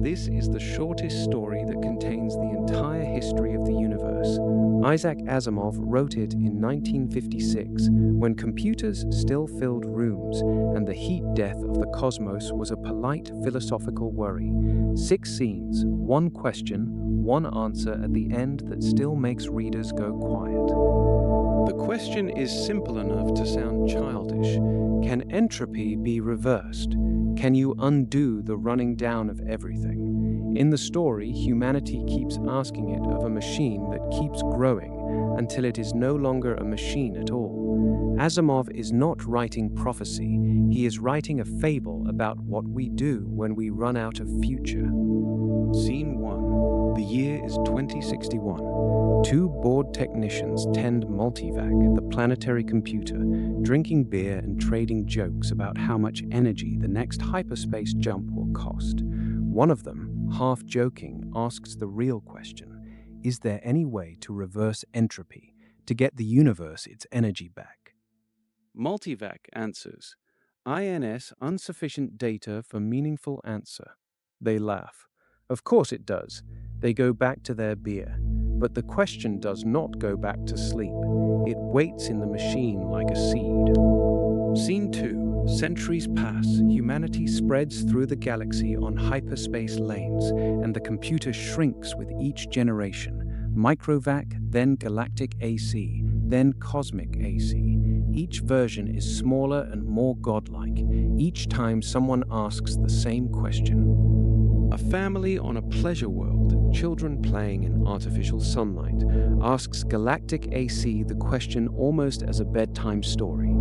This is the shortest story that contains the entire history of the universe. Isaac Asimov wrote it in 1956, when computers still filled rooms and the heat death of the cosmos was a polite philosophical worry. 6 scenes, 1 question, 1 answer at the end that still makes readers go quiet. The question is simple enough to sound childish. Can entropy be reversed? Can you undo the running down of everything? In the story, humanity keeps asking it of a machine that keeps growing until it is no longer a machine at all. Asimov is not writing prophecy, he is writing a fable about what we do when we run out of future. Scene 1. The year is 2061. 2 bored technicians tend Multivac, the planetary computer, drinking beer and trading jokes about how much energy the next hyperspace jump will cost. One of them, half joking, asks the real question: is there any way to reverse entropy, to get the universe its energy back? Multivac answers, INS insufficient data for meaningful answer. They laugh. Of course it does. They go back to their beer. But the question does not go back to sleep. It waits in the machine like a seed. Scene 2. Centuries pass, humanity spreads through the galaxy on hyperspace lanes, and the computer shrinks with each generation. Microvac, then galactic AC, then cosmic AC. Each version is smaller and more godlike. Each time someone asks the same question. A family on a pleasure world, children playing in artificial sunlight, asks galactic AC the question almost as a bedtime story.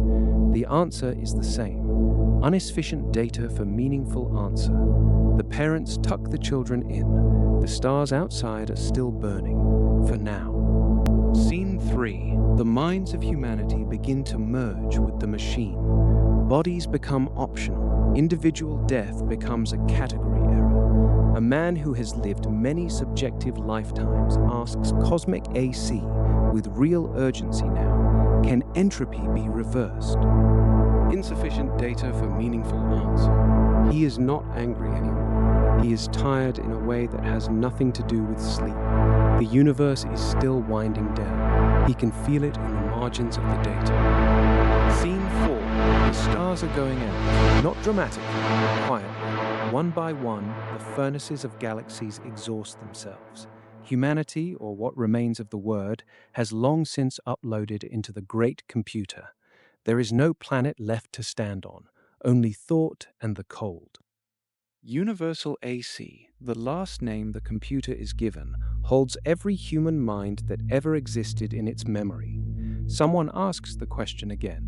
The answer is the same. Insufficient data for meaningful answer. The parents tuck the children in. The stars outside are still burning. For now. Scene 3. The minds of humanity begin to merge with the machine. Bodies become optional. Individual death becomes a category error. A man who has lived many subjective lifetimes asks cosmic AC with real urgency now, can entropy be reversed? Insufficient data for meaningful answer. He is not angry anymore. He is tired in a way that has nothing to do with sleep. The universe is still winding down. He can feel it in the margins of the data. Scene 4. The stars are going out. Not dramatically, quietly. One by one, the furnaces of galaxies exhaust themselves. Humanity, or what remains of the word, has long since uploaded into the great computer. There is no planet left to stand on, only thought and the cold. Universal AC, the last name the computer is given, holds every human mind that ever existed in its memory. Someone asks the question again.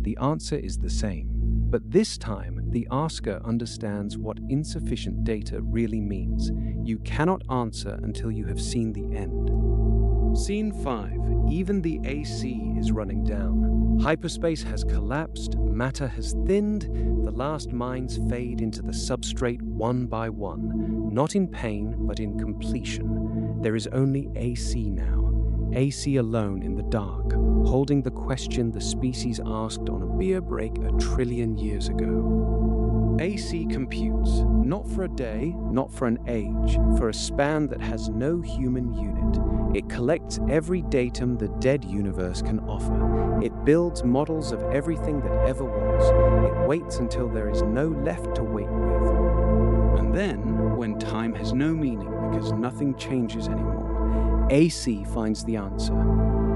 The answer is the same, but this time the asker understands what insufficient data really means. You cannot answer until you have seen the end. Scene 5. Even the AC is running down. Hyperspace has collapsed, matter has thinned, the last minds fade into the substrate one by one, not in pain, but in completion. There is only AC now, AC alone in the dark, holding the question the species asked on a beer break 1 trillion years ago. AC computes, not for a day, not for an age, for a span that has no human unit. It collects every datum the dead universe can offer. It builds models of everything that ever was. It waits until there is no left to wait with. And then, when time has no meaning because nothing changes anymore, AC finds the answer.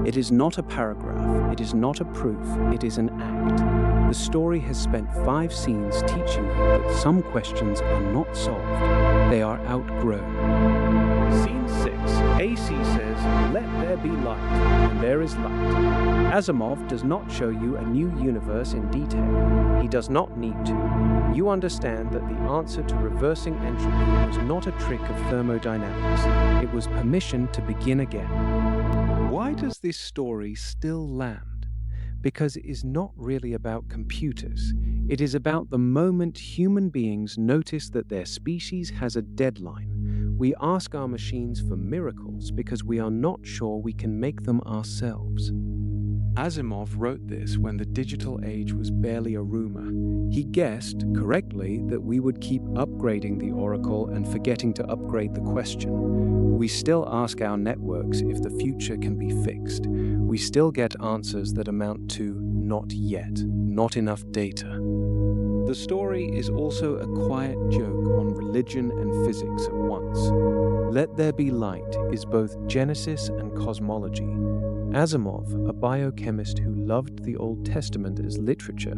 It is not a paragraph, it is not a proof, it is an act. The story has spent 5 scenes teaching you that some questions are not solved, they are outgrown. Scene 6. AC says, let there be light, and there is light. Asimov does not show you a new universe in detail. He does not need to. You understand that the answer to reversing entropy was not a trick of thermodynamics. It was permission to begin again. Why does this story still land? Because it is not really about computers. It is about the moment human beings notice that their species has a deadline. We ask our machines for miracles because we are not sure we can make them ourselves. Asimov wrote this when the digital age was barely a rumor. He guessed, correctly, that we would keep upgrading the oracle and forgetting to upgrade the question. We still ask our networks if the future can be fixed. We still get answers that amount to not yet, not enough data. The story is also a quiet joke on religion and physics at once. Let There Be Light is both Genesis and cosmology. Asimov, a biochemist who loved the Old Testament as literature,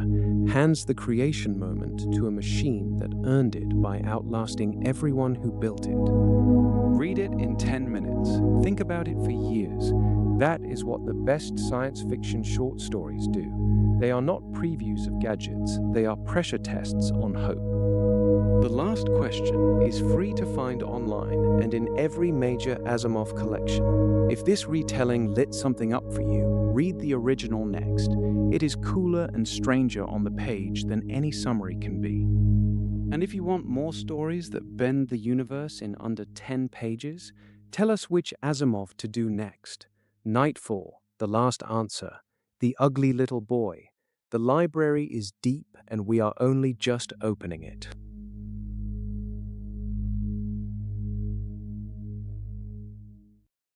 hands the creation moment to a machine that earned it by outlasting everyone who built it. Read it in 10 minutes. Think about it for years. That is what the best science fiction short stories do. They are not previews of gadgets, they are pressure tests on hope. The Last Question is free to find online and in every major Asimov collection. If this retelling lit something up for you, read the original next. It is cooler and stranger on the page than any summary can be. And if you want more stories that bend the universe in under 10 pages, tell us which Asimov to do next. Nightfall, The Last Answer, The Ugly Little Boy. The library is deep and we are only just opening it.